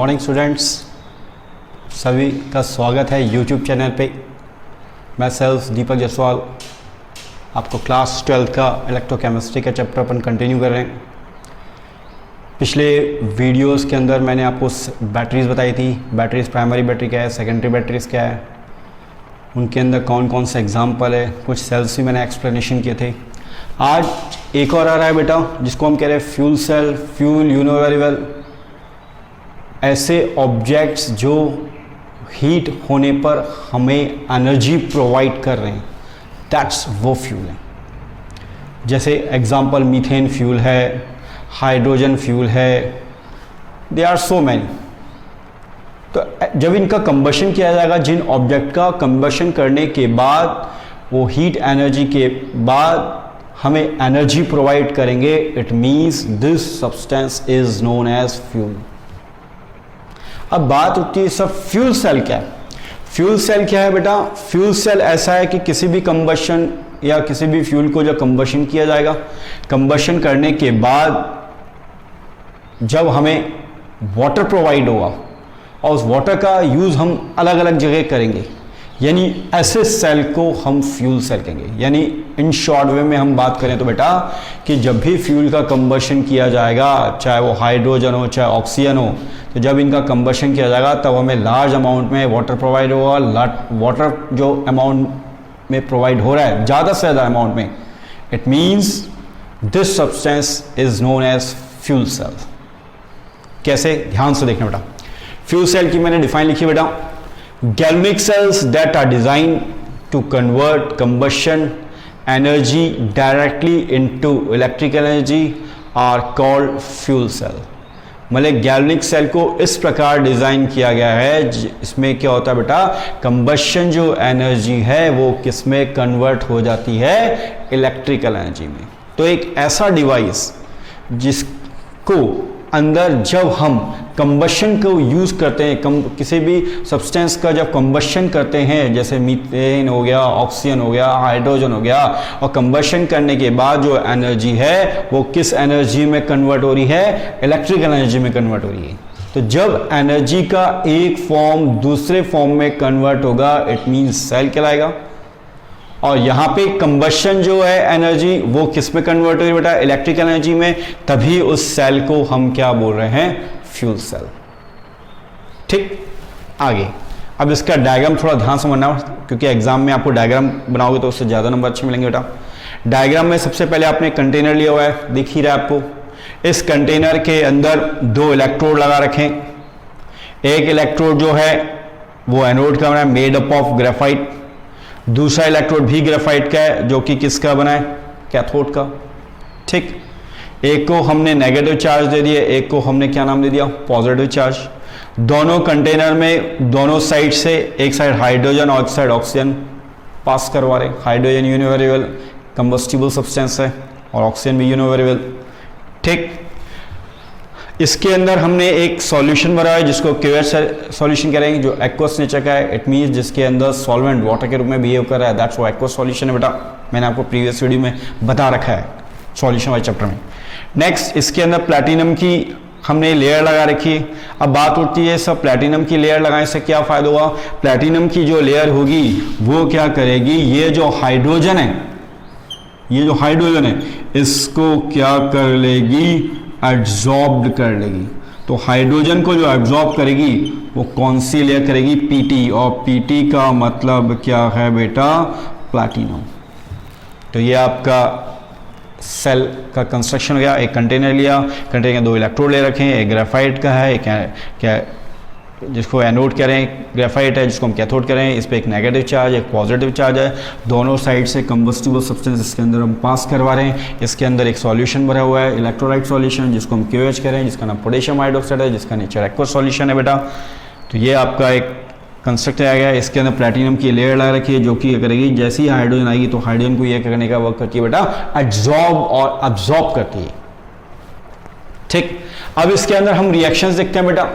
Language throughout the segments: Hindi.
मॉर्निंग स्टूडेंट्स, सभी का स्वागत है यूट्यूब चैनल पे। मैं सेल्फ दीपक जायसवाल आपको क्लास 12 का इलेक्ट्रोकेमिस्ट्री का चैप्टर अपन कंटिन्यू कर रहे हैं। पिछले वीडियोस के अंदर मैंने आपको बैटरीज़ बताई थी। बैटरीज़, प्राइमरी बैटरी क्या है, सेकेंडरी बैटरीज़ क्या है, उनके अंदर कौन कौन से एग्जाम्पल है, कुछ सेल्स भी मैंने एक्सप्लेनेशन किए थे। आज एक और आ रहा है बेटा, जिसको हम कह रहे हैं fuel cell. Fuel you know very well, ऐसे ऑब्जेक्ट्स जो हीट होने पर हमें एनर्जी प्रोवाइड कर रहे हैं, दैट्स वो फ्यूल है। जैसे एग्जांपल मीथेन फ्यूल है, हाइड्रोजन फ्यूल है, दे आर सो मैनी। तो जब इनका कंबशन किया जाएगा, जिन ऑब्जेक्ट का कंबशन करने के बाद वो हीट एनर्जी के बाद हमें एनर्जी प्रोवाइड करेंगे, it means this substance is known as fuel. अब बात उठती है सब फ्यूल सेल क्या है। फ्यूल सेल क्या है बेटा? फ्यूल सेल ऐसा है कि किसी भी कंबशन या किसी भी फ्यूल को जब कंबशन किया जाएगा, कंबशन करने के बाद जब हमें वाटर प्रोवाइड होगा और उस वाटर का यूज़ हम अलग अलग जगह करेंगे, यानी ऐसे सेल को हम फ्यूल सेल कहेंगे। यानी इन शॉर्ट वे में हम बात करें तो बेटा कि जब भी फ्यूल का कंबशन किया जाएगा, चाहे वो हाइड्रोजन हो चाहे ऑक्सीजन हो, तो जब इनका कंबशन किया जाएगा तब हमें लार्ज अमाउंट में वाटर प्रोवाइड होगा। वाटर जो अमाउंट में प्रोवाइड हो रहा है, ज़्यादा से ज़्यादा अमाउंट में, it means this substance is known as fuel cell. कैसे? ध्यान से देखना बेटा। फ्यूल सेल की मैंने डिफाइन लिखी बेटा, galvanic cells that are designed to convert combustion energy directly into electrical energy are called fuel cell। मतलब गैल्वेनिक सेल को इस प्रकार डिज़ाइन किया गया है, इसमें क्या होता है बेटा, कंबशन जो एनर्जी है वो किस में कन्वर्ट हो जाती है? इलेक्ट्रिकल एनर्जी में। तो एक ऐसा डिवाइस जिसको अंदर जब हम कंबशन को यूज़ करते हैं, किसी भी सब्सटेंस का जब कंबशन करते हैं, जैसे मीथेन हो गया, ऑक्सीजन हो गया, हाइड्रोजन हो गया, और कंबशन करने के बाद जो एनर्जी है वो किस एनर्जी में कन्वर्ट हो रही है? इलेक्ट्रिकल एनर्जी में कन्वर्ट हो रही है। तो जब एनर्जी का एक फॉर्म दूसरे फॉर्म में कन्वर्ट होगा, इट मीन्स सेल कहलाएगा। और यहाँ पे कंबशन जो है एनर्जी वो किस में कन्वर्ट हो रही है बेटा? इलेक्ट्रिकल एनर्जी में। तभी उस सेल को हम क्या बोल रहे हैं? Fuel cell. ठीक, आगे अब इसका डायग्राम थोड़ा ध्यान समझना, क्योंकि एग्जाम में आपको डायग्राम बनाओगे तो उससे ज़्यादा नंबर अच्छे मिलेंगे बेटा। डायग्राम में सबसे पहले आपने कंटेनर लिया हुआ है, दिख ही रहा है आपको। इस कंटेनर के अंदर दो इलेक्ट्रोड लगा रखें। एक इलेक्ट्रोड जो है वो एनोड का बना है, मेड अप ऑफ ग्रेफाइट। दूसरा इलेक्ट्रोड भी ग्रेफाइट का है, जो कि किसका बना है? कैथोड का। ठीक, एक को हमने नेगेटिव चार्ज दे दिया, एक को हमने क्या नाम दे दिया? Positive charge. दोनों कंटेनर में दोनों साइड से, एक साइड हाइड्रोजन और एक साइड ऑक्सीजन पास करवा रहे। Hydrogen you know very well combustible substance है, और ऑक्सीजन भी यू नो वेरी वेल। ठीक, इसके अंदर हमने एक सॉल्यूशन भरा है जिसको क्यूएच सॉल्यूशन करेंगे, जो एक्वस नेचर का है। इट मीन्स जिसके अंदर सॉल्वेंट वाटर के रूप में बिहेव कर रहा है, दैट्स वो एक्वस सॉल्यूशन है बेटा। मैंने आपको प्रीवियस वीडियो में बता रखा है सॉल्यूशन वाले चैप्टर में। नेक्स्ट, इसके अंदर प्लैटिनम की हमने लेयर लगा रखी है। अब बात उठती है सब प्लैटिनम की लेयर लगाने से क्या फायदा हुआ? प्लैटिनम की जो लेयर होगी वो क्या करेगी? ये जो हाइड्रोजन है, ये जो हाइड्रोजन है, इसको क्या कर लेगी? एब्जॉर्ब कर लेगी। तो हाइड्रोजन को जो एब्जॉर्ब करेगी वो कौन सी लेयर करेगी? पीटी। और पीटी का मतलब क्या है बेटा? प्लैटिनम। तो ये आपका सेल का कंस्ट्रक्शन हो गया। एक कंटेनर लिया, कंटेनर के दो इलेक्ट्रोड ले रखे हैं, एक ग्रेफाइट का है, एक क्या जिसको एनोड कह रहे हैं, ग्रेफाइट है, जिसको हम कैथोड कह रहे हैं। इस पर एक नेगेटिव चार्ज, एक पॉजिटिव चार्ज है। दोनों साइड से कंबस्टिबल सब्सटेंस इसके अंदर हम पास करवा रहे हैं। इसके अंदर एक सॉल्यूशन भरा हुआ है, इलेक्ट्रोलाइट सॉल्यूशन, जिसको हम क्यूएच कह रहे हैं, जिसका नाम पोटेशियम हाइड्रोक्साइड है, जिसका नेचर एक्वस सॉल्यूशन है बेटा। तो ये आपका एक कंस्ट्रक्ट आ गया। इसके अंदर प्लैटिनम की लेयर लगा रखी है, जो कि करेगी जैसे ही हाइड्रोजन आएगी तो हाइड्रोजन को ये करने का वर्क करती है बेटा, एब्जॉर्ब और अब्जॉर्ब करती है। ठीक, अब इसके अंदर हम रिएक्शंस देखते हैं बेटा।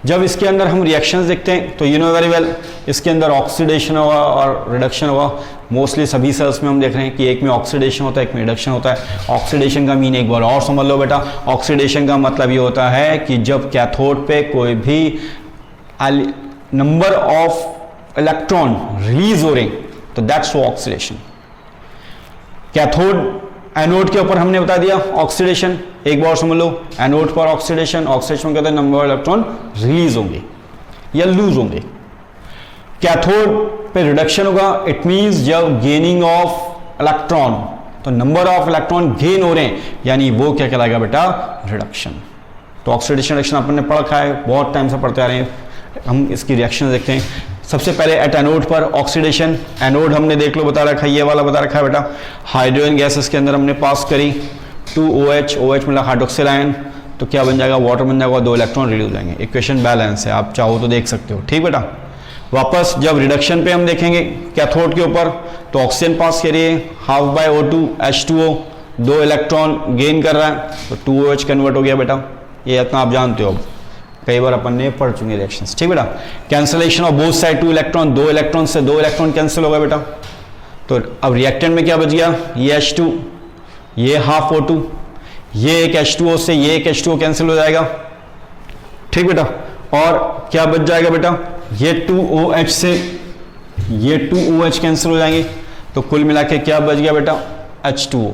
जब इसके अंदर हम रिएक्शंस देखते हैं तो यू नो वेरी वेल इसके अंदर ऑक्सीडेशन होगा और रिडक्शन होगा। मोस्टली सभी सेल्स में हम देख रहे हैं कि एक में ऑक्सीडेशन होता है, एक में रिडक्शन होता है। ऑक्सीडेशन का मीन एक बार और समझ लो बेटा, ऑक्सीडेशन का मतलब ये होता है कि जब कैथोड पे कोई भी नंबर ऑफ इलेक्ट्रॉन रिलीज हो रहे तो दैट्स ऑक्सीडेशन। कैथोड एनोड के ऊपर हमने बता दिया ऑक्सीडेशन, एक बार समझ लो, एनोड पर ऑक्सीडेशन, ऑक्सीडेशन कहते हैं नंबर ऑफ इलेक्ट्रॉन रिलीज होंगे या लूज होंगे। कैथोड पे रिडक्शन होगा, इट मींस जब गेनिंग ऑफ इलेक्ट्रॉन, तो नंबर ऑफ इलेक्ट्रॉन गेन हो रहे हैं यानी वो क्या कहलाएगा बेटा, रिडक्शन। तो ऑक्सीडेशन रिडक्शन अपन ने पढ़ रखा है, बहुत टाइम से पढ़ते आ रहे हैं। हम इसकी रिएक्शन देखते हैं। सबसे पहले एट एनोड पर ऑक्सीडेशन, एनोड हमने देख लो बता रखा है, ये वाला बता रखा है बेटा, हाइड्रोजन गैस इसके अंदर हमने पास करी, 2OH, OH मिला हाइड्रोक्सिल आयन, तो क्या बन जाएगा, वाटर बन जाएगा, 2 इलेक्ट्रॉन रिलीज हो जाएंगे। इक्वेशन बैलेंस है, आप चाहो तो देख सकते हो, ठीक बेटा। वापस जब रिडक्शन पे हम देखेंगे कैथोड के ऊपर, तो ऑक्सीजन पास करिए, half bye O2 H2O, 2 electron gain कर रहा है, तो 2OH कन्वर्ट हो गया बेटा। ये इतना आप जानते हो, कई बार अपन ने पढ़ चुके रिएक्शंस, ठीक बेटा। Cancellation of both side 2 electron, 2 electron से 2 इलेक्ट्रॉन कैंसिल होगा बेटा। तो अब रिएक्टेंट में क्या बच गया, ये H2, ये हाफ O2, ये एक H2O से ये एक H2O कैंसिल हो जाएगा, ठीक बेटा। और क्या बच जाएगा बेटा, ये 2OH से ये 2OH कैंसिल हो जाएंगे, तो कुल मिला के क्या बच गया बेटा, H2O,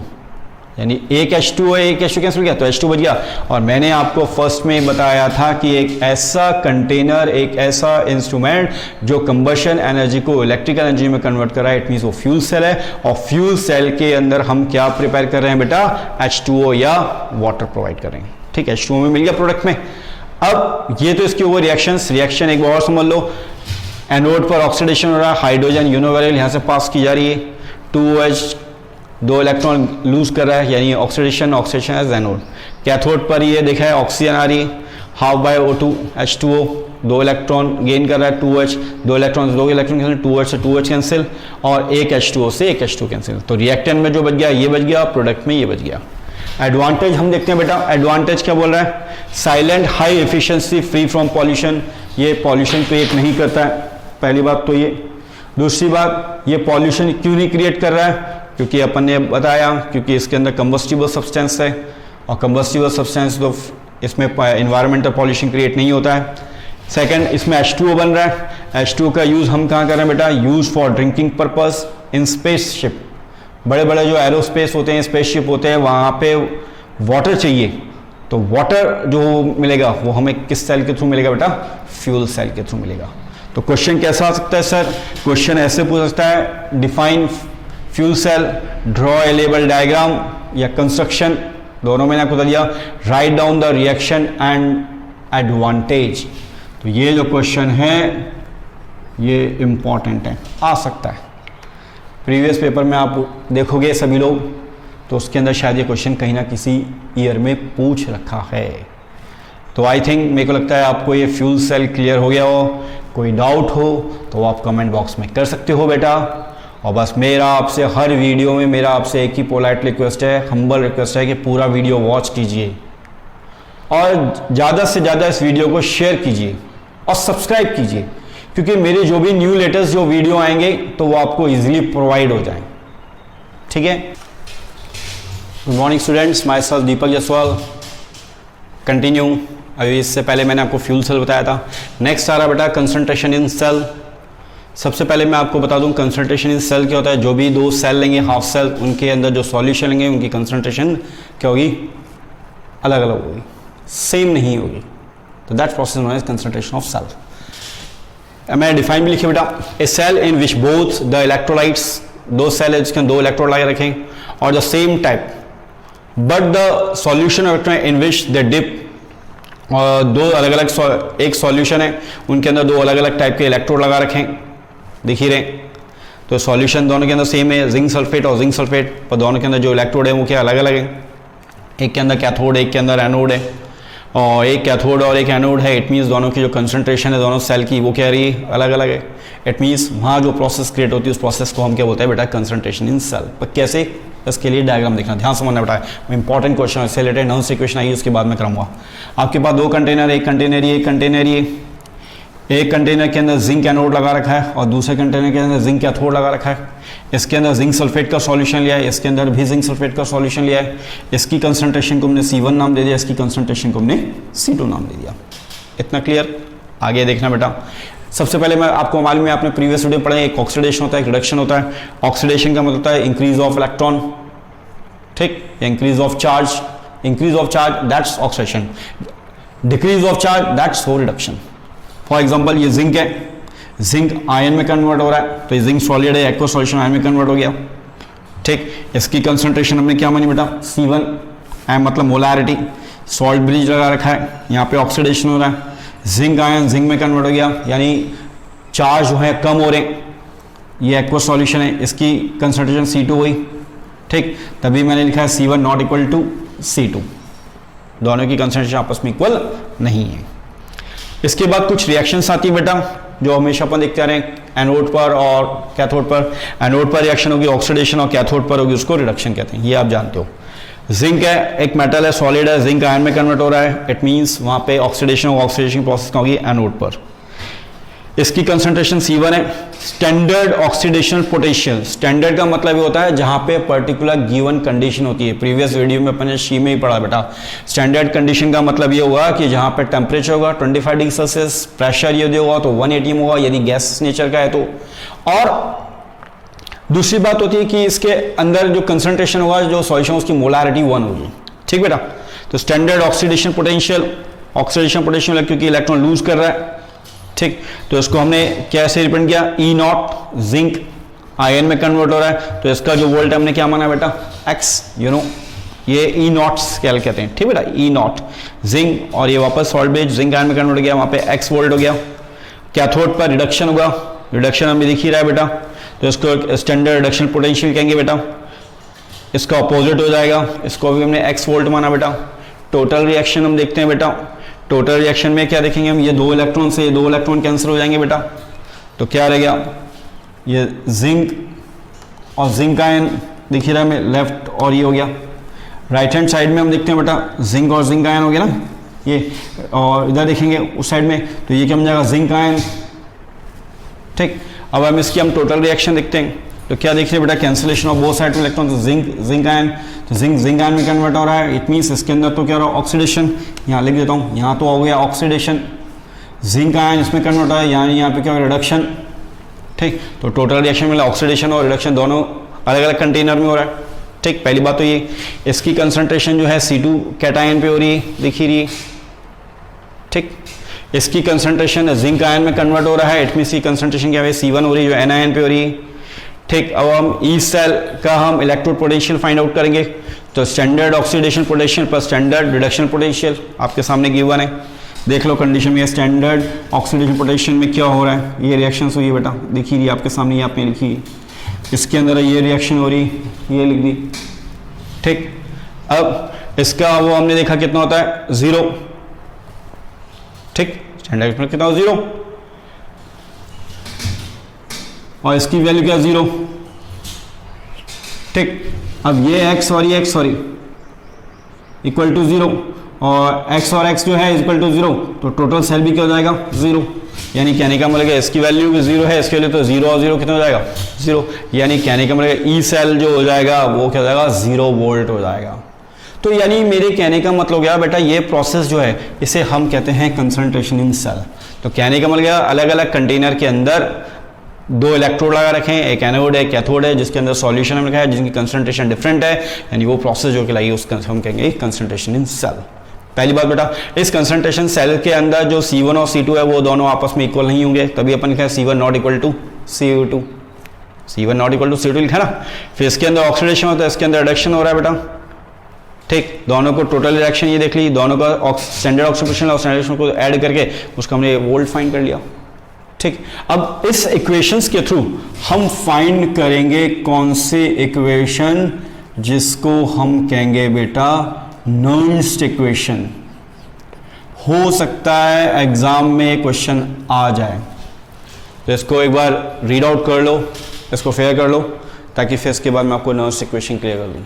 यानी एक H2O है, एक H2 कैंसिल हो गया तो H2 बच गया। और मैंने आपको फर्स्ट में बताया था कि एक ऐसा कंटेनर, एक ऐसा इंस्ट्रूमेंट जो कंबशन एनर्जी को इलेक्ट्रिकल एनर्जी में कन्वर्ट कर रहा है, इट मींस वो फ्यूल सेल है। और फ्यूल सेल के अंदर हम क्या प्रिपेयर कर रहे हैं बेटा, H2O या वाटर प्रोवाइड कर रहे हैं, ठीक है। H2O में मिल गया प्रोडक्ट में। अब ये तो इसके ऊपर रिएक्शन एक बार और समझ लो, एनोड पर ऑक्सीडेशन हो रहा है, हाइड्रोजन यूनिवेरियल यहाँ से पास की जा रही है, 2OH 2 इलेक्ट्रॉन लूज कर रहा है यानी oxidation, oxidation as anode. Cathode पर ये देखा है ऑक्सीजन आ रही है, half bye O2 H2O, 2 electron gain कर रहा है, 2OH, 2 electron 2 electron cancel, 2OH से 2OH कैंसिल, और एक H2O से एक H2 कैंसिल। तो रिएक्टेंट में जो बच गया ये बच गया, प्रोडक्ट में ये बच गया। एडवांटेज हम देखते हैं बेटा, एडवांटेज क्या बोल रहा है, silent, high efficiency, free from pollution, ये पॉल्यूशन क्रिएट नहीं करता है, पहली बात तो ये। दूसरी बात, ये पॉल्यूशन क्यों नहीं क्रिएट कर रहा है, क्योंकि अपन ने बताया क्योंकि इसके अंदर कंबस्टिबल सब्सटेंस है, और कंबस्टिबल सब्सटेंस तो इसमें इन्वायरमेंटल पॉल्यूशन क्रिएट नहीं होता है। सेकंड, इसमें H2O बन रहा है, H2O का यूज़ हम कहाँ कर रहे हैं बेटा, use for drinking purpose in spaceship. बड़े बड़े जो एरोस्पेस होते हैं, स्पेसशिप होते हैं, वहाँ पे वाटर चाहिए, तो वाटर जो मिलेगा वो हमें किस सेल के थ्रू मिलेगा बेटा, फ्यूल सेल के थ्रू मिलेगा। तो क्वेश्चन कैसा आ सकता है सर, क्वेश्चन ऐसे पूछ सकता है, define fuel cell, draw a label diagram, या कंस्ट्रक्शन, दोनों मैंने आपको बता दिया, write down the reaction and advantage. तो ये जो क्वेश्चन है ये इंपॉर्टेंट है, आ सकता है प्रीवियस पेपर में आप देखोगे सभी लोग, तो उसके अंदर शायद ये क्वेश्चन कहीं ना किसी ईयर में पूछ रखा है। तो आई थिंक मेरे को लगता है आपको ये फ्यूल सेल क्लियर हो गया हो। कोई डाउट हो तो आप कमेंट बॉक्स में कर सकते हो बेटा। और बस मेरा आपसे हर वीडियो में मेरा आपसे एक ही पोलाइट रिक्वेस्ट है, हम्बल रिक्वेस्ट है कि पूरा वीडियो वॉच कीजिए और ज़्यादा से ज़्यादा इस वीडियो को शेयर कीजिए और सब्सक्राइब कीजिए, क्योंकि मेरे जो भी न्यू लेटेस्ट जो वीडियो आएंगे तो वो आपको इजीली प्रोवाइड हो जाए, ठीक है। Good morning students, my self Deepak Jaiswal. Continue, अभी इससे पहले मैंने आपको फ्यूल सेल बताया था। नेक्स्ट आ रहा बेटा कंसंट्रेशन इन सेल। सबसे पहले मैं आपको बता दूं कंसंट्रेशन इन सेल क्या होता है। जो भी दो सेल लेंगे हाफ सेल, उनके अंदर जो सॉल्यूशन लेंगे उनकी कंसंट्रेशन क्या होगी, अलग अलग होगी, सेम नहीं होगी। तो that process known as concentration of cell. मैंने डिफाइन भी लिखी बेटा, a cell in which both the electrolytes, दो सेल है जिसके दो इलेक्ट्रोलाइट रखें और the same type, but the solution in which they dip, और दो अलग अलग एक सॉल्यूशन है उनके अंदर दो अलग अलग टाइप के इलेक्ट्रोड लगा रखें, दिख ही रहे। तो सॉल्यूशन दोनों के अंदर सेम है, जिंक सल्फेट और जिंक सल्फेट, पर दोनों के अंदर जो इलेक्ट्रोड है वो क्या अलग अलग है। एक के अंदर कैथोड, एक के अंदर एनोड है, और एक कैथोड और एक एनोड है। इट मीन्स दोनों की जो कंसंट्रेशन है दोनों सेल की वो क्या रही है, अलग अलग है। इट मीन्स वहाँ जो प्रोसेस क्रिएट होती है उस प्रोसेस को हम क्या बोलते हैं बेटा, कंसंट्रेशन इन सेल। पर कैसे, इसके लिए डायग्राम देखना, ध्यान समझना बेटा, इंपॉर्टेंट क्वेश्चन है, इससे रिलेटेड नॉन से क्वेश्चन आई उसके बाद में कराऊंगा। आपके पास दो कंटेनर, एक कंटेनर ये, एक कंटेनर ये। एक कंटेनर के अंदर जिंक एनोड लगा रखा है और दूसरे कंटेनर के अंदर जिंक कैथोड लगा रखा है। इसके अंदर जिंक सल्फेट का सॉल्यूशन लिया है, इसके अंदर भी जिंक सल्फेट का सॉल्यूशन लिया है। इसकी कंसंट्रेशन को हमने C1 नाम दे दिया, इसकी कंसंट्रेशन को हमने C2 नाम दे दिया। इतना क्लियर? आगे देखना बेटा, सबसे पहले मैं आपको मालूम है, आपने प्रीवियस वीडियो पढ़ा है, एक ऑक्सीडेशन होता है, एक रिडक्शन होता है। ऑक्सीडेशन का मतलब होता है इंक्रीज ऑफ इलेक्ट्रॉन, ठीक, increase of charge. Increase of charge that's oxidation, decrease of charge that's reduction. For example ये जिंक है, जिंक आयन में कन्वर्ट हो रहा है, तो ये जिंक सॉलिड है, एक्वा सॉल्यूशन आयन में कन्वर्ट हो गया, ठीक। इसकी कंसंट्रेशन हमने क्या मानी बेटा, C1 मतलब मोलैरिटी। सॉल्ट ब्रिज लगा रखा है, यहाँ पे ऑक्सीडेशन हो रहा है, जिंक आयन जिंक में कन्वर्ट हो गया, यानी चार्ज जो है कम हो रहे हैं। ये एक्वा सॉल्यूशन है, इसकी कंसंट्रेशन C2 हुई, ठीक। तभी मैंने लिखा है C1 not equal to C2, दोनों की कंसंट्रेशन आपस में इक्वल नहीं है। इसके बाद कुछ रिएक्शंस आती है बेटा, जो हमेशा अपन देखते आ रहे हैं, एनोड पर और कैथोड पर। एनोड पर रिएक्शन होगी ऑक्सीडेशन और कैथोड पर होगी उसको रिडक्शन कहते हैं, ये आप जानते हो। जिंक है, एक मेटल है, सॉलिड है, जिंक आयन में कन्वर्ट हो रहा है, इट मींस वहां पे ऑक्सीडेशन होगा, ऑक्सीडेशन प्रोसेस होगी एनोड पर। इसकी कंसंट्रेशन C1 है। स्टैंडर्ड ऑक्सीडेशन पोटेंशियल, स्टैंडर्ड का मतलब ये होता है जहां पे पर्टिकुलर गिवन कंडीशन होती है। प्रीवियस वीडियो में अपने शी में ही पढ़ा बेटा, स्टैंडर्ड कंडीशन का मतलब ये होगा कि जहां पे टेम्परेचर होगा 25 डिग्री सेल्सियस, प्रेशर यदि होगा तो 180 में होगा यदि गैस नेचर का है तो। और दूसरी बात होती है कि इसके अंदर जो कंसंट्रेशन होगा, जो सॉल्यूशन उसकी मोलारिटी 1 होगी, ठीक बेटा। तो standard oxidation potential, oxidation potential क्योंकि इलेक्ट्रॉन लूज कर रहा है, ठीक। तो इसको हमने कैसे रिप्रेजेंट किया, E नॉट, जिंक आयन में कन्वर्ट हो रहा है, तो इसका जो वोल्ट हमने क्या माना बेटा, X, यू नो, ये E नॉट स्केल कहते हैं, ठीक बेटा, E नॉट जिंक, और ये वापस सॉल्ट बेस जिंक आयन में कन्वर्ट हो गया, वहां पे X वोल्ट हो गया। कैथोड पर रिडक्शन होगा, रिडक्शन हमें दिख ही रहा है बेटा, तो इसको स्टैंडर्ड रिडक्शन पोटेंशियल कहेंगे बेटा। इसका अपोजिट हो जाएगा, इसको भी हमने X वोल्ट माना बेटा। टोटल रिएक्शन हम देखते हैं बेटा, टोटल रिएक्शन में क्या देखेंगे हम, ये 2 इलेक्ट्रॉन से ये 2 इलेक्ट्रॉन कैंसिल हो जाएंगे बेटा, तो क्या रह गया, ये जिंक और जिंक आयन दिख रहा है हमें लेफ्ट, और ये हो गया राइट हैंड साइड में हम देखते हैं बेटा, जिंक और जिंक आयन हो गया ना ये, और इधर देखेंगे उस साइड में तो ये क्या बन जाएगा, जिंक आयन, ठीक। अब हम इसकी हम टोटल रिएक्शन देखते हैं, तो क्या देख रहे हैं बेटा, cancellation of both side electron, तो जिंक आयन, तो जिंक आयन में कन्वर्ट हो रहा है, इट मींस इसके अंदर तो क्या हो रहा है, ऑक्सीडेशन, यहाँ लिख देता हूँ, यहाँ तो हो गया ऑक्सीडेशन, जिंक आयन इसमें कन्वर्ट हो रहा है, यानी यहाँ पे क्या हो रिडक्शन, ठीक। तो टोटल रिएक्शन में ऑक्सीडेशन और रिडक्शन दोनों अलग अलग कंटेनर में हो रहा है, ठीक। पहली बात तो ये, इसकी कंसंट्रेशन जो है C2 कैटायन पे हो रही है, दिख ही रही है, ठीक। इसकी कंसंट्रेशन जिंक आयन में कन्वर्ट हो रहा है, इट मींस की कंसंट्रेशन क्या है, C1 हो रही है जो N आयन पे हो रही है, ठीक। अब हम ई सेल का हम इलेक्ट्रोड पोटेंशियल फाइंड आउट करेंगे, तो standard oxidation potential plus standard reduction potential आपके सामने गिवन है, देख लो कंडीशन में स्टैंडर्ड ऑक्सीडेशन पोटेंशियल में क्या हो रहा है, ये रिएक्शन हुई है बेटा, दिखी रही है आपके सामने, ये आपने लिखी है, इसके अंदर ये रिएक्शन हो रही, ये लिख दी, ठीक। अब इसका वो हमने देखा कितना होता है, 0, ठीक, स्टैंडर्ड कितना हो 0, और इसकी वैल्यू क्या 0, ठीक। अब ये x और ये x सॉरी इक्वल टू 0, और x और x जो है इक्वल टू 0, तो टोटल सेल भी क्या हो जाएगा 0, यानी कहने का मतलब इसकी वैल्यू भी 0 है, इसके लिए तो 0 और 0 कितना हो जाएगा 0, यानी कहने का मतलब ई सेल जो हो जाएगा वो क्या हो जाएगा 0 वोल्ट हो जाएगा। तो यानी मेरे कहने का मतलब क्या बेटा, ये प्रोसेस जो है इसे हम कहते हैं कंसंट्रेशन इन सेल। तो कहने का मतलब अलग अलग कंटेनर के अंदर 2 इलेक्ट्रोड लगा रखे हैं, एक एनोड है, कैथोड है, जिसके अंदर सॉल्यूशन हमने रखा है जिनकी कंसंट्रेशन डिफरेंट है, यानी वो प्रोसेस जो कहलाई उसका हम कहेंगे कंसंट्रेशन इन सेल। पहली बात बेटा, इस कंसंट्रेशन सेल के अंदर जो C1 और C2 है वो दोनों आपस में इक्वल नहीं होंगे, तभी अपन लिखा है C1 not equal to CO2, C1 not equal to CO2 लिखा ना। फिर इसके अंदर ऑक्सीडेशन होता है, इसके अंदर रिडक्शन हो रहा है बेटा, ठीक। दोनों को टोटल रिएक्शन ये देख ली, दोनों का स्टैंडर्ड ऑक्सीडेशन और स्टैंडर्ड को ऐड करके उसका हमने वोल्ट फाइंड कर लिया, ठीक। अब इस इक्वेशंस के थ्रू हम फाइंड करेंगे कौन से इक्वेशन, जिसको हम कहेंगे बेटा नर्न्स्ट इक्वेशन। हो सकता है एग्जाम में क्वेश्चन आ जाए, तो इसको एक बार रीड आउट कर लो, इसको फेयर कर लो, ताकि फिर इसके बाद मैं आपको नर्व्स इक्वेशन क्लियर कर दूँ।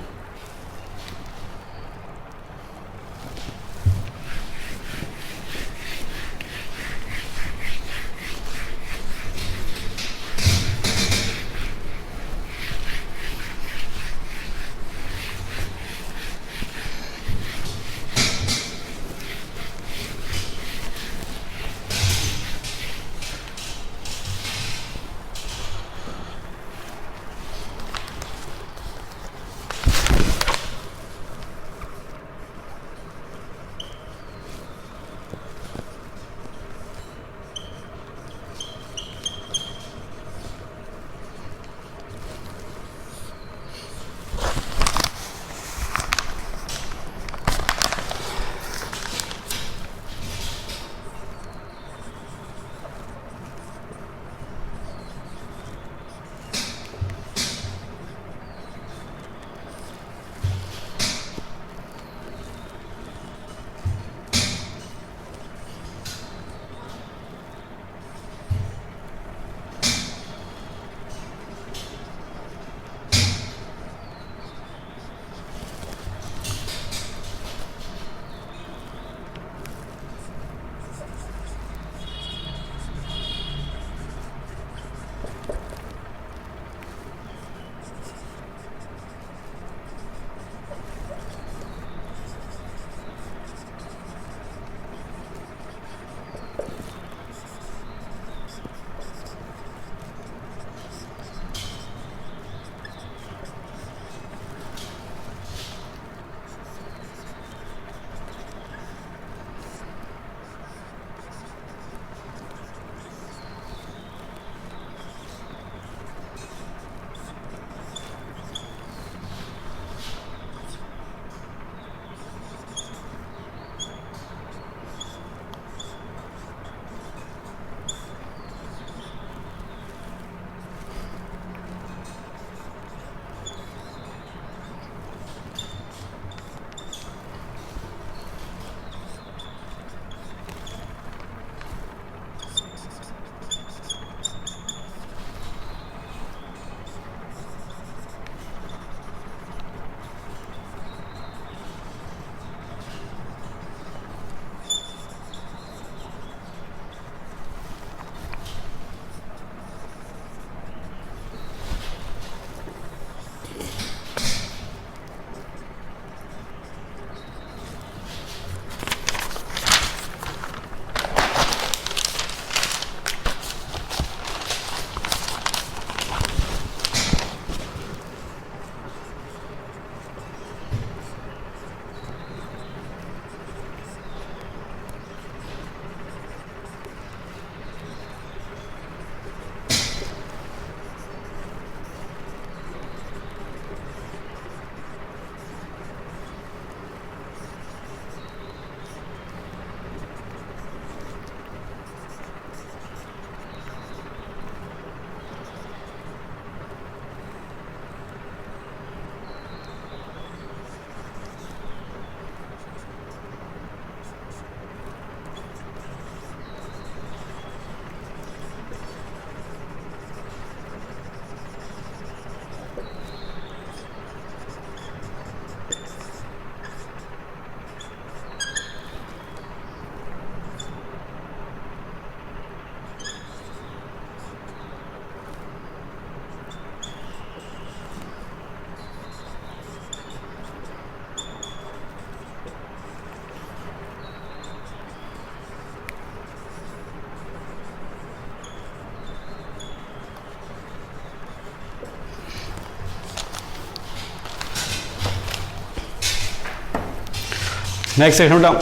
नेक्स्ट सेक्शन बताओ,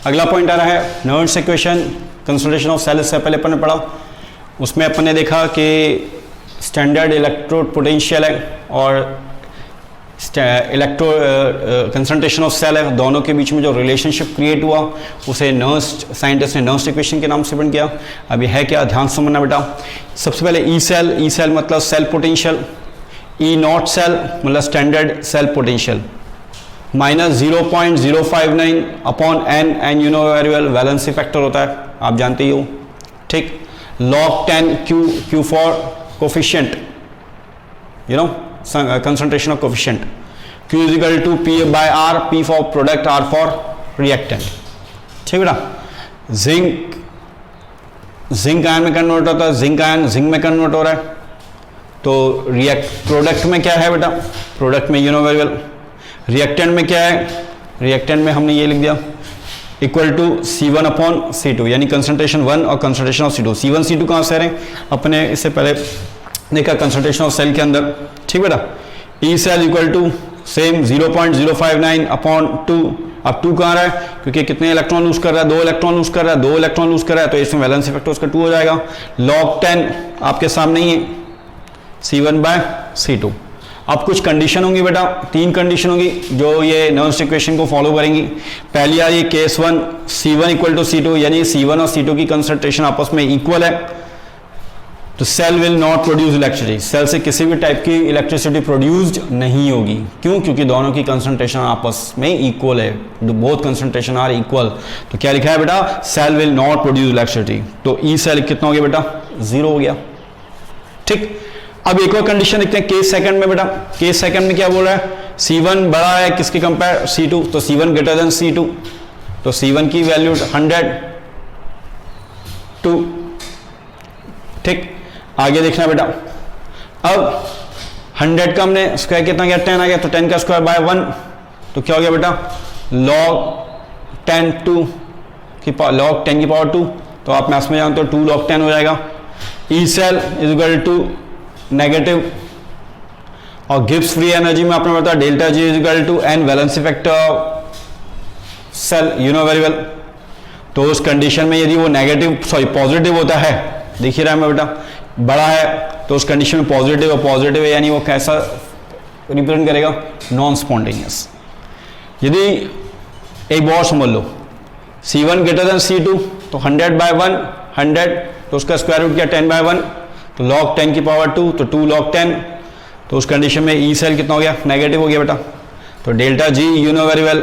अगला पॉइंट आ रहा है Nernst equation consolidation of cell. इससे पहले अपन ने पढ़ा, उसमें अपन ने देखा कि स्टैंडर्ड इलेक्ट्रोड पोटेंशियल है और इलेक्ट्रो कंसंट्रेशन ऑफ सेल है, दोनों के बीच में जो रिलेशनशिप क्रिएट हुआ उसे नर्व्स साइंटिस्ट ने नर्व्स इक्वेशन के नाम से बन किया। अभी है क्या, ध्यान से समझना बेटा। सबसे पहले ई सेल मतलब cell potential, E not cell मतलब standard cell potential, minus 0.059 upon n you know very well valency factor होता है, आप जानते ही हो, ठीक। log 10 Q for coefficient, you know concentration of coefficient. Q is equal to P by R, P for product, R for reactant. ठीक बेटा, जिंक आयन में कन्वर्ट होता है, जिंक आयन जिंक में कन्वर्ट हो रहा है, तो प्रोडक्ट में क्या है बेटा, प्रोडक्ट में you know very well. Reactant में क्या है, रिएक्टेंट में हमने ये लिख दिया equal to C1 upon C2, यानी कंसंट्रेशन 1 और concentration of C2। C1 C2 कहाँ से आ रहे हैं, अपने इससे पहले देखा कंसंट्रेशन ऑफ सेल के अंदर, ठीक बेटा। E cell equal to same 0.059 upon 2। अब 2 कहाँ रहा है, क्योंकि कितने इलेक्ट्रॉन लूज कर रहा है, 2 इलेक्ट्रॉन लूज कर रहा है, 2 इलेक्ट्रॉन लूज कर रहा है, तो इसमें वैलेंसी फैक्टर उसका 2 हो जाएगा। log 10 आपके सामने ही है, C1 बाय C2। अब कुछ कंडीशन होंगी बेटा, 3 कंडीशन होंगी जो ये नॉन्स इक्वेशन को फॉलो करेंगी। पहली आ रही है case 1, C1 equal to C2, यानी C1 और C2 की कंसंट्रेशन आपस में इक्वल है, तो cell will not produce electricity, cell से किसी भी टाइप की इलेक्ट्रिसिटी प्रोड्यूस्ड नहीं होगी। क्यों, क्योंकि दोनों की कंसंट्रेशन आपस में इक्वल है, बोथ कंसंट्रेशन आर इक्वल। तो क्या लिखा है बेटा, cell will not produce electricity, तो ई सेल कितना हो गया बेटा, 0 हो गया। ठीक, अब एक और कंडीशन देखते हैं केस सेकंड में बेटा। केस सेकंड में क्या बोल रहा है, C1 बड़ा है किसके कंपेयर, C2, तो C1 ग्रेटर देन C2, तो C1 की वैल्यू 100 2। ठीक, आगे देखना बेटा, अब 100 का हमने स्क्वायर कितना गया, 10 आ गया, तो 10 का स्क्वायर बाय 1, तो क्या हो गया बेटा, log 10 2 की पावर, log 10 की पावर 2, तो आप मैथ्स में जानते हो 2 log 10 हो जाएगा। E cell is equal to negative, और गिब्स फ्री एनर्जी में आपने बताया delta G is equal to n valency factor cell, you know very well. तो उस कंडीशन में यदि वो नेगेटिव पॉजिटिव होता है, देखिए रहा है बेटा, बड़ा है, तो उस कंडीशन में पॉजिटिव और पॉजिटिव है, यानी वो कैसा रिप्रेजेंट करेगा, नॉन स्पॉन्टेनियस। यदि एक बार समझ लो, C1 ग्रेटर देन C2, तो 100 बाय 1 100, तो उसका स्क्वायर रूट क्या, 10 बाय 1, तो log 10 की पावर 2, तो 2 log 10, तो उस कंडीशन में ई सेल कितना हो गया, नेगेटिव हो गया बेटा। तो delta G you know very well,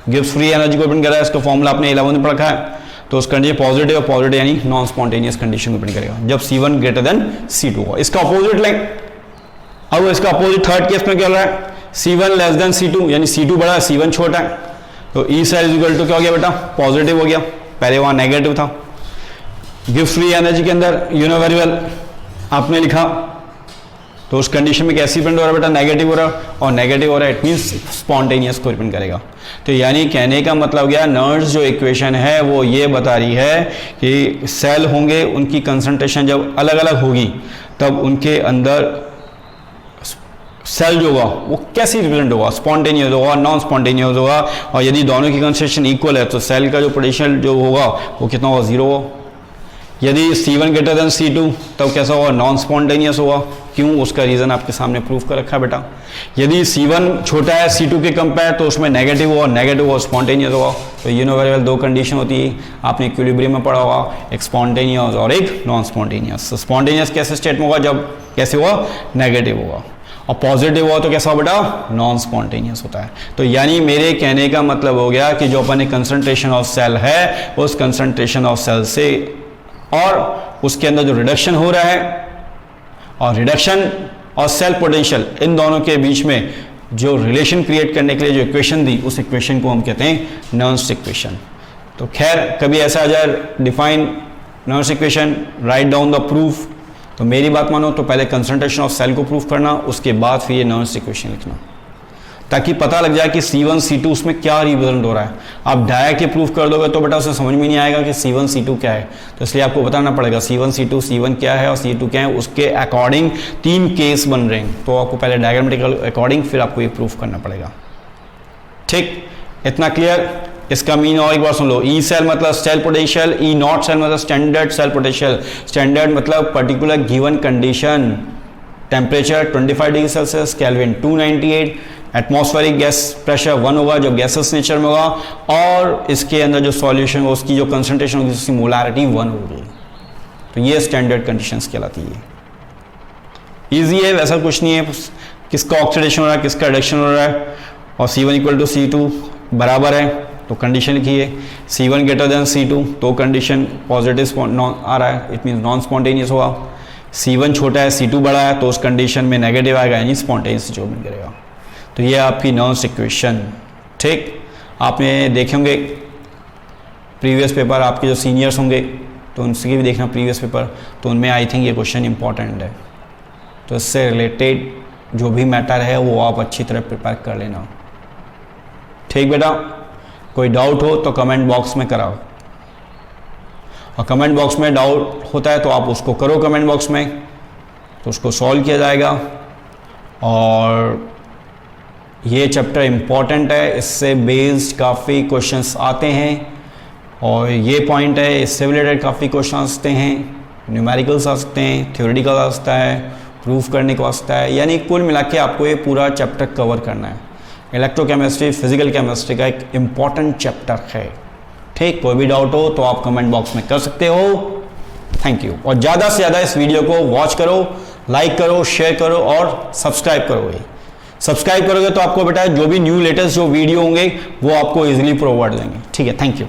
Gibbs free energy को डिपेंड कर रहा है, इसका फॉर्मूला आपने 11 में पढ़ा है, तो उस कंडीशन पॉजिटिव और पॉजिटिव यानी नॉन स्पॉन्टेनियस कंडीशन को डिपेंड करेगा जब C1 ग्रेटर देन C2 हो। इसका अपोजिट लें, अब इसका अपोजिट थर्ड केस में क्या हो रहा है, C1 लेस देन C2, यानी C2 बड़ा है, C1 छोटा है, तो E cell is equal to क्या हो गया बेटा, पॉजिटिव हो गया, पहले वहां नेगेटिव था। गिब्स फ्री एनर्जी के अंदर यू नो वेरी वेल आपने लिखा, तो उस कंडीशन में कैसी डिपेंड हो रहा है बेटा, नेगेटिव हो रहा है, और नेगेटिव हो रहा है इट मींस स्पॉन्टेनियस को डिपेंड करेगा। तो यानी कहने का मतलब क्या, नर्स जो इक्वेशन है वो ये बता रही है कि सेल होंगे, उनकी कंसंट्रेशन जब अलग अलग होगी तब उनके अंदर सेल जो होगा वो कैसी रिप्रेजेंट होगा, स्पॉन्टेनियस होगा, नॉन स्पॉन्टेनियस होगा, और यदि दोनों की कंसंट्रेशन इक्वल है तो सेल का जो पोटेंशियल जो होगा वो कितना होगा, 0 होगा। यदि C1 ग्रेटर देन C2 तब कैसा होगा, नॉन स्पॉन्टेनियस होगा। क्यों, उसका रीजन आपके सामने प्रूफ कर रखा है बेटा। यदि C1 छोटा है C2 के कंपेयर, तो उसमें नेगेटिव होगा, नेगेटिव होगा, स्पॉन्टेनियस होगा। तो you know very well, 2 condition होती है, आपने इक्विलिब्रियम में पढ़ा होगा, एक स्पॉन्टेनियस और एक नॉन स्पॉन्टेनियस। स्पॉन्टेनियस कैसे स्टेट में होगा, जब कैसे होगा, नेगेटिव होगा, और पॉजिटिव हुआ तो कैसा हो बेटा, नॉन स्पॉन्टेनियस होता है। तो यानी मेरे कहने का मतलब हो गया कि जो अपन कंसंट्रेशन ऑफ सेल है, उस कंसंट्रेशन ऑफ सेल से और उसके अंदर जो रिडक्शन हो रहा है, और रिडक्शन और सेल पोटेंशियल, इन दोनों के बीच में जो रिलेशन क्रिएट करने के लिए जो इक्वेशन दी, उस इक्वेशन को हम कहते हैं नर्स इक्वेशन। तो खैर, कभी ऐसा आ जाए define Nernst equation, right down the proof, तो मेरी बात मानो तो पहले कंसंट्रेशन ऑफ सेल को प्रूफ करना, उसके बाद फिर ये नर्स इक्वेशन लिखना, ताकि पता लग जाए कि C1 C2 उसमें क्या रिप्रेजेंट हो रहा है। आप डायरेक्ट ही प्रूफ कर दोगे तो बेटा उसे समझ में नहीं आएगा कि C1 C2 क्या है, तो इसलिए आपको बताना पड़ेगा C1 C2, C1 क्या है और C2 क्या है, उसके अकॉर्डिंग 3 केस बन रहे हैं, तो आपको पहले डायग्रामेटिकल अकॉर्डिंग फिर आपको ये प्रूफ करना पड़ेगा। ठीक, इतना क्लियर। इसका मीन और एक बार सुन लो, ई सेल मतलब cell potential, E not cell मतलब स्टैंडर्ड सेल पोटेंशियल। स्टैंडर्ड मतलब particular given condition, temperature 25 degree Celsius, Kelvin 298, atmospheric gas pressure 1 होगा जो गैसेस नेचर में होगा, और इसके अंदर जो सॉल्यूशन होगा उसकी जो कंसंट्रेशन होगी उसकी मोलारिटी 1 होगी। तो ये स्टैंडर्ड कंडीशंस कहलाती है। इजी है, वैसा कुछ नहीं है, किसका ऑक्सीडेशन हो रहा है, किसका रिडक्शन हो रहा है, और C1 इक्वल टू C2 बराबर है, तो कंडीशन लिखिए। C1 ग्रेटर देन C2, तो कंडीशन पॉजिटिव आ रहा है, इट मीन नॉन स्पॉन्टेनियस होगा। C1 छोटा है C2 बड़ा है, तो उस कंडीशन में नेगेटिव आएगा, यानी स्पॉन्टेनियस डिस्टर्बेंस करेगा। तो ये आपकी नॉन्स इक्वेशन। ठीक, आपने देखे होंगे प्रीवियस पेपर, आपके जो सीनियर्स होंगे तो उनसे भी देखना प्रीवियस पेपर, तो उनमें आई थिंक ये क्वेश्चन इंपॉर्टेंट है। तो इससे रिलेटेड जो भी मैटर है वो आप अच्छी तरह प्रिपेयर कर लेना। ठीक बेटा, कोई डाउट हो तो कमेंट बॉक्स में कराओ, और कमेंट बॉक्स में डाउट होता है तो आप उसको करो कमेंट बॉक्स में, तो उसको सॉल्व किया जाएगा। और ये चैप्टर इम्पॉर्टेंट है, इससे बेस्ड काफ़ी क्वेश्चंस आते हैं, और ये पॉइंट है, इससे रिलेटेड काफ़ी क्वेश्चन आते हैं, न्यूमेरिकल्स आ सकते हैं, थ्योरेटिकल आ सकता है, प्रूफ करने को आ सकता है, यानी कुल मिला के आपको ये पूरा चैप्टर कवर करना है। इलेक्ट्रोकेमिस्ट्री, फिजिकल केमिस्ट्री का एक इम्पॉर्टेंट चैप्टर है। ठीक, कोई भी डाउट हो तो आप कमेंट बॉक्स में कर सकते हो। थैंक यू, और ज़्यादा से ज़्यादा इस वीडियो को वॉच करो, लाइक करो, शेयर करो और सब्सक्राइब करोगे। सब्सक्राइब करोगे तो आपको बेटा जो भी न्यू लेटेस्ट जो वीडियो होंगे वो आपको इजीली प्रोवाइड देंगे। ठीक है, थैंक यू।